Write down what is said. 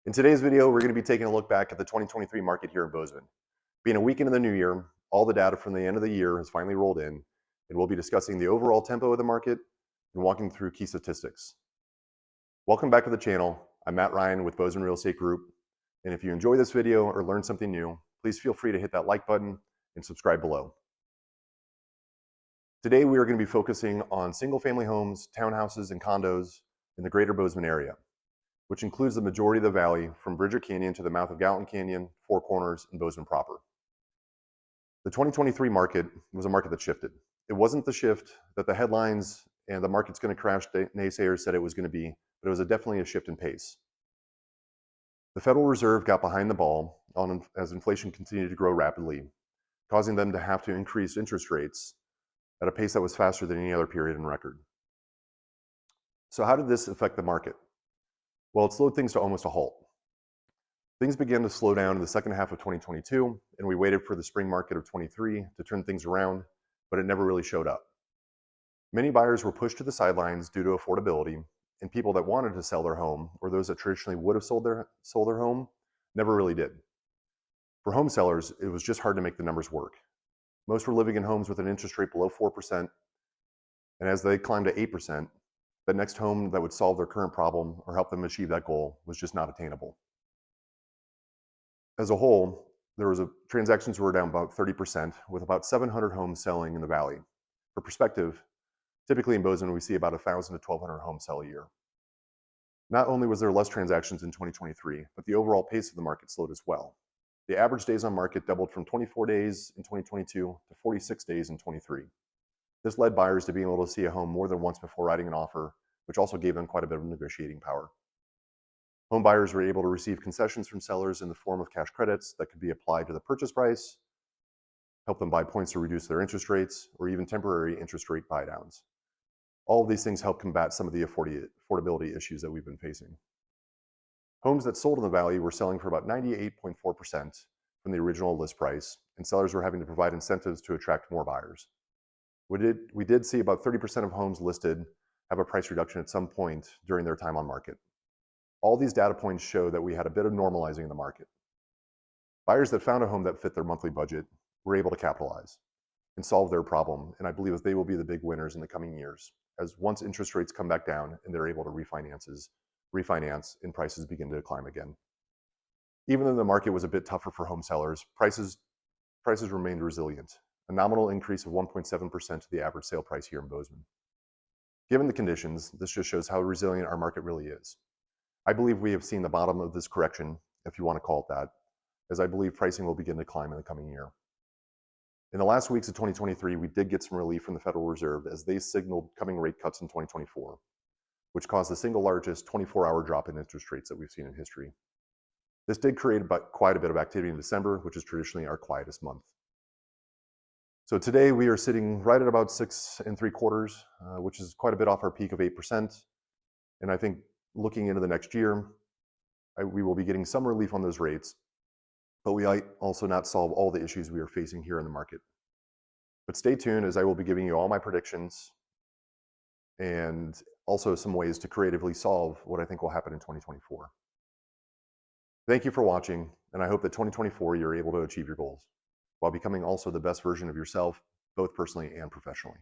In today's video, we're going to be taking a look back at the 2023 market here in Bozeman. Being a week into the new year, all the data from the end of the year has finally rolled in, and we'll be discussing the overall tempo of the market and walking through key statistics. Welcome back to the channel. I'm Matt Ryan with Bozeman Real Estate Group, and if you enjoy this video or learn something new, please feel free to hit that like button and subscribe below. Today, we are going to be focusing on single-family homes, townhouses, and condos in the Greater Bozeman Area, which includes the majority of the valley from Bridger Canyon to the mouth of Gallatin Canyon, Four Corners, and Bozeman proper. The 2023 market was a market that shifted. It wasn't the shift that the headlines and the market's going to crash naysayers said it was going to be, but it was definitely a shift in pace. The Federal Reserve got behind the ball as inflation continued to grow rapidly, causing them to have to increase interest rates at a pace that was faster than any other period in record. So how did this affect the market? Well, it slowed things to almost a halt. Things began to slow down in the second half of 2022, and we waited for the spring market of 23 to turn things around, but it never really showed up. Many buyers were pushed to the sidelines due to affordability, and people that wanted to sell their home, or those that traditionally would have sold their home, never really did. For home sellers, it was just hard to make the numbers work. Most were living in homes with an interest rate below 4%, and as they climbed to 8%, the next home that would solve their current problem or help them achieve that goal was just not attainable. As a whole, transactions were down about 30%, with about 700 homes selling in the valley. For perspective, typically in Bozeman, we see about 1,000 to 1,200 homes sell a year. Not only was there less transactions in 2023, but the overall pace of the market slowed as well. The average days on market doubled from 24 days in 2022 to 46 days in 23. This led buyers to being able to see a home more than once before writing an offer, which also gave them quite a bit of negotiating power. Home buyers were able to receive concessions from sellers in the form of cash credits that could be applied to the purchase price, help them buy points to reduce their interest rates, or even temporary interest rate buydowns. All of these things help combat some of the affordability issues that we've been facing. Homes that sold in the valley were selling for about 98.4% from the original list price, and sellers were having to provide incentives to attract more buyers. We did see about 30% of homes listed have a price reduction at some point during their time on market. All these data points show that we had a bit of normalizing in the market. Buyers that found a home that fit their monthly budget were able to capitalize and solve their problem, and I believe that they will be the big winners in the coming years, as once interest rates come back down and they're able to refinance and prices begin to climb again. Even though the market was a bit tougher for home sellers, prices remained resilient, a nominal increase of 1.7% to the average sale price here in Bozeman. Given the conditions, this just shows how resilient our market really is. I believe we have seen the bottom of this correction, if you want to call it that, as I believe pricing will begin to climb in the coming year. In the last weeks of 2023, we did get some relief from the Federal Reserve as they signaled coming rate cuts in 2024, which caused the single largest 24-hour drop in interest rates that we've seen in history. This did create quite a bit of activity in December, which is traditionally our quietest month. So today we are sitting right at about 6 3/4, which is quite a bit off our peak of 8%. And I think looking into the next year, we will be getting some relief on those rates, but we might also not solve all the issues we are facing here in the market. But stay tuned, as I will be giving you all my predictions and also some ways to creatively solve what I think will happen in 2024. Thank you for watching, and I hope that 2024 you're able to achieve your goals while becoming also the best version of yourself, both personally and professionally.